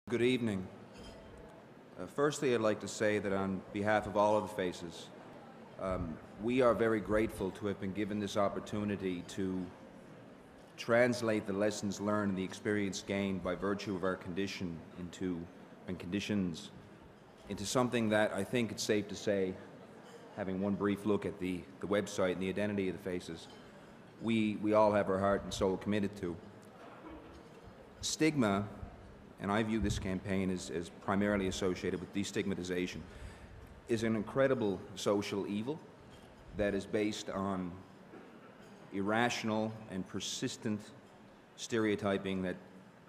Good evening. Firstly, I'd like to say that on behalf of all of the faces, we are very grateful to have been given this opportunity to translate the lessons learned and the experience gained by virtue of our condition conditions into something that I think it's safe to say, having one brief look at the website and the identity of the faces, we all have our heart and soul committed to. Stigma, and I view this campaign as primarily associated with destigmatization, is an incredible social evil that is based on irrational and persistent stereotyping that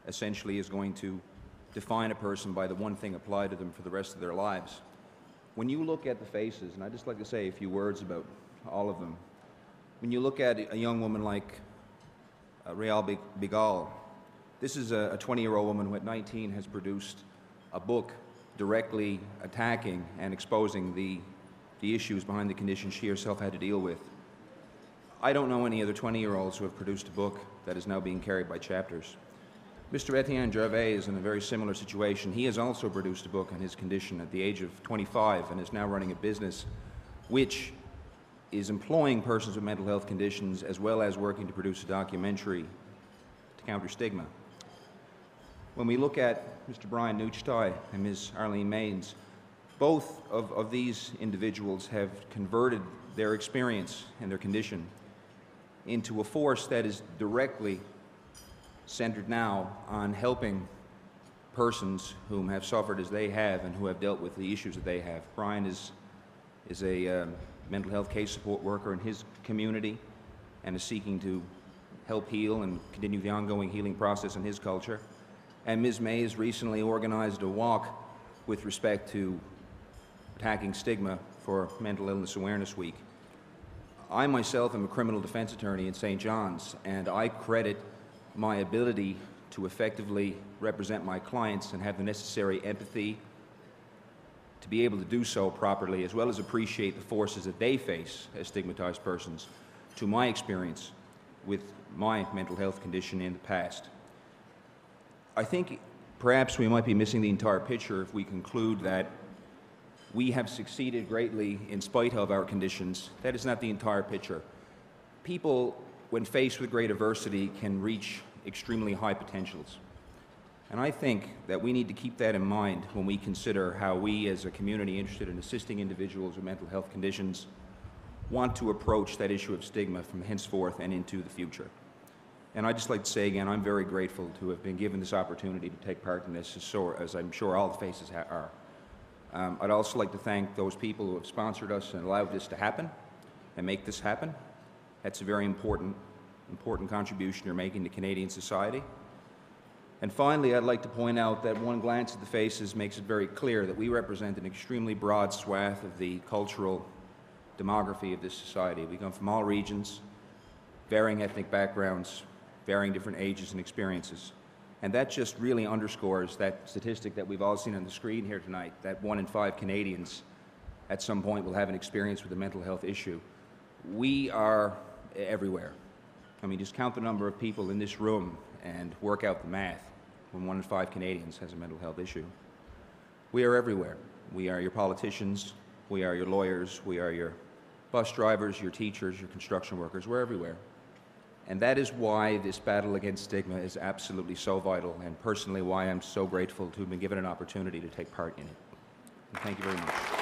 essentially is going to define a person by the one thing applied to them for the rest of their lives. When you look at the faces, and I'd just like to say a few words about all of them, when you look at a young woman like Real Bigal, this is a 20-year-old woman who at 19 has produced a book directly attacking and exposing the issues behind the condition she herself had to deal with. I don't know any other 20-year-olds who have produced a book that is now being carried by chapters. Mr. Etienne Gervais is in a very similar situation. He has also produced a book on his condition at the age of 25 and is now running a business which is employing persons with mental health conditions as well as working to produce a documentary to counter stigma. When we look at Mr. Brian Nuchtai and Ms. Arlene Maines, both of these individuals have converted their experience and their condition into a force that is directly centered now on helping persons whom have suffered as they have and who have dealt with the issues that they have. Brian is a mental health case support worker in his community and is seeking to help heal and continue the ongoing healing process in his culture. And Ms. Mays recently organized a walk with respect to attacking stigma for Mental Illness Awareness Week. I myself am a criminal defense attorney in St. John's, and I credit my ability to effectively represent my clients and have the necessary empathy to be able to do so properly, as well as appreciate the forces that they face as stigmatized persons, to my experience with my mental health condition in the past. I think perhaps we might be missing the entire picture if we conclude that we have succeeded greatly in spite of our conditions. That is not the entire picture. People, when faced with great adversity, can reach extremely high potentials. And I think that we need to keep that in mind when we consider how we, as a community interested in assisting individuals with mental health conditions, want to approach that issue of stigma from henceforth and into the future. And I'd just like to say again, I'm very grateful to have been given this opportunity to take part in this, as I'm sure all the faces are. I'd also like to thank those people who have sponsored us and allowed this to happen and make this happen. That's a very important contribution you're making to Canadian society. And finally, I'd like to point out that one glance at the faces makes it very clear that we represent an extremely broad swath of the cultural demography of this society. We come from all regions, varying ethnic backgrounds, varying different ages and experiences. And that just really underscores that statistic that we've all seen on the screen here tonight, that 1 in 5 Canadians at some point will have an experience with a mental health issue. We are everywhere. I mean, just count the number of people in this room and work out the math when 1 in 5 Canadians has a mental health issue. We are everywhere. We are your politicians, we are your lawyers, we are your bus drivers, your teachers, your construction workers. We're everywhere. And that is why this battle against stigma is absolutely so vital, and personally why I'm so grateful to have been given an opportunity to take part in it. And thank you very much.